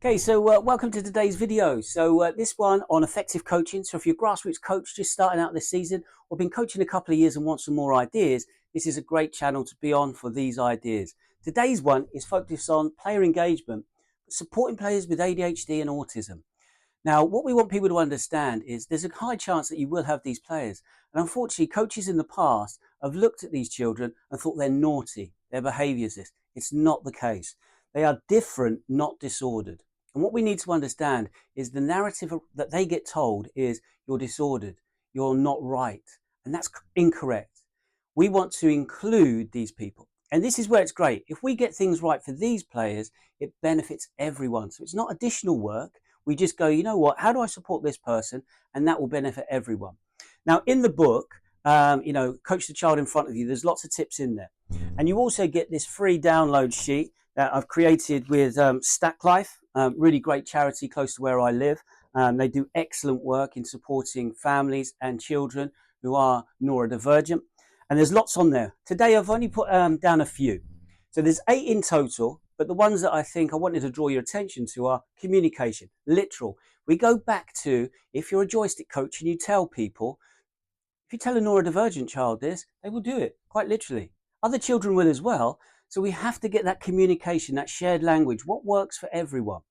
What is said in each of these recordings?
Okay, so welcome to today's video. So this one on effective coaching. So if you're a grassroots coach just starting out this season or been coaching a couple of years and want some more ideas, this is a great channel to be on for these ideas. Today's one is focused on player engagement, supporting players with ADHD and autism. Now, what we want people to understand is there's a high chance that you will have these players. And unfortunately, coaches in the past have looked at these children and thought they're naughty, their behavior is this. It's not the case. They are different, not disordered. And what we need to understand is the narrative that they get told is you're disordered, you're not right. And that's incorrect. We want to include these people. And this is where it's great. If we get things right for these players, it benefits everyone. So it's not additional work. We just go, you know what, how do I support this person? And that will benefit everyone. Now, in the book, Coach the Child in Front of You, there's lots of tips in there. And you also get this free download sheet that I've created with Stack Life, really great charity close to where I live. They do excellent work in supporting families and children who are neurodivergent. And there's lots on there. Today, I've only put down a few. So there's 8 in total, but the ones that I think I wanted to draw your attention to are communication, literal. We go back to, if you're a joystick coach and you tell people, if you tell a neurodivergent child this, they will do it, quite literally. Other children will as well. So we have to get that communication, that shared language, what works for everyone.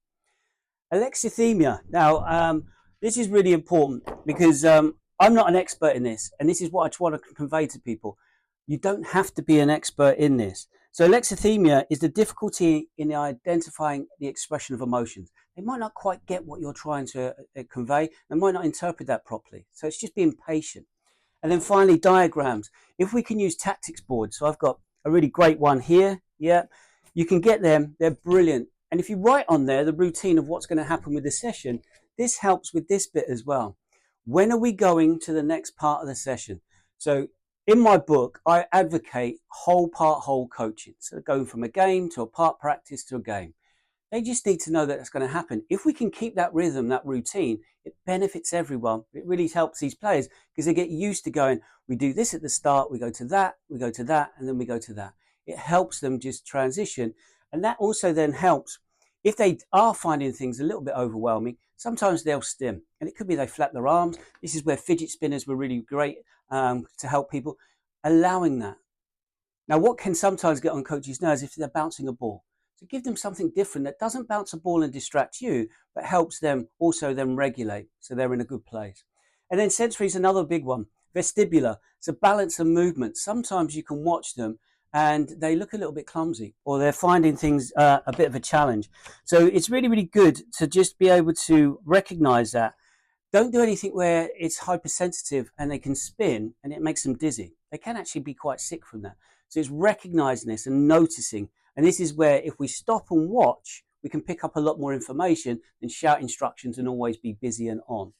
Alexithymia. Now, this is really important because I'm not an expert in this, and this is what I want to convey to people. You don't have to be an expert in this. So alexithymia is the difficulty in identifying the expression of emotions. They might not quite get what you're trying to convey. They might not interpret that properly. So it's just being patient. And then finally, diagrams. If we can use tactics boards, so I've got a really great one here. Yeah, you can get them. They're brilliant. And if you write on there the routine of what's going to happen with the session, this helps with this bit as well. When are we going to the next part of the session? So in my book, I advocate whole part, whole coaching. So going from a game to a part practice to a game. They just need to know that it's going to happen. If we can keep that rhythm, that routine, it benefits everyone. It really helps these players because they get used to going, we do this at the start, we go to that, we go to that, and then we go to that. It helps them just transition. And that also then helps if they are finding things a little bit overwhelming, sometimes they'll stim. And it could be they flap their arms. This is where fidget spinners were really great to help people, allowing that. Now, what can sometimes get on coaches' nerves if they're bouncing a ball? So give them something different that doesn't bounce a ball and distract you, but helps them also then regulate so they're in a good place. And then sensory is another big one. Vestibular, it's a balance and movement. Sometimes you can watch them and they look a little bit clumsy or they're finding things a bit of a challenge. So it's really, really good to just be able to recognize that. Don't do anything where it's hypersensitive and they can spin and it makes them dizzy. They can actually be quite sick from that. So it's recognizing this and noticing. And this is where if we stop and watch, we can pick up a lot more information than shout instructions and always be busy and on.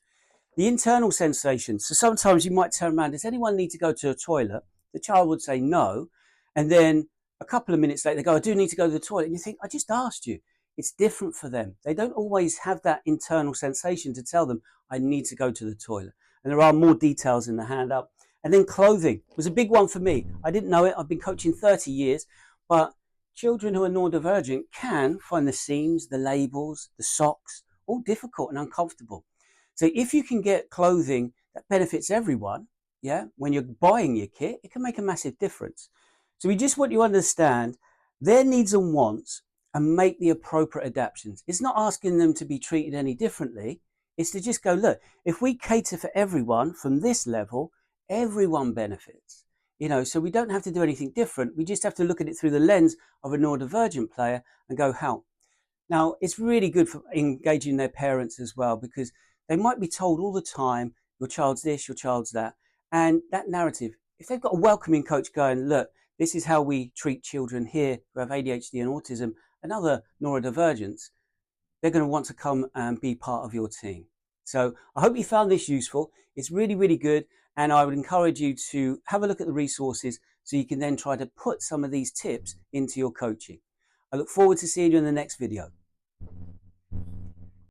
The internal sensations. So sometimes you might turn around, does anyone need to go to a toilet? The child would say no. And then a couple of minutes later, they go, I do need to go to the toilet. And you think, I just asked you. It's different for them. They don't always have that internal sensation to tell them, I need to go to the toilet. And there are more details in the handout. And then clothing was a big one for me. I didn't know it. I've been coaching 30 years, but children who are neurodivergent can find the seams, the labels, the socks, all difficult and uncomfortable. So if you can get clothing that benefits everyone, yeah, when you're buying your kit, it can make a massive difference. So we just want you to understand their needs and wants and make the appropriate adaptations. It's not asking them to be treated any differently. It's to just go, look, if we cater for everyone from this level, everyone benefits. So we don't have to do anything different. We just have to look at it through the lens of a neurodivergent player and go, how? Now, it's really good for engaging their parents as well, because they might be told all the time, your child's this, your child's that. And that narrative, if they've got a welcoming coach going, look, this is how we treat children here who have ADHD and autism and other neurodivergence, they're going to want to come and be part of your team. So I hope you found this useful. It's really, really good. And I would encourage you to have a look at the resources so you can then try to put some of these tips into your coaching. I look forward to seeing you in the next video.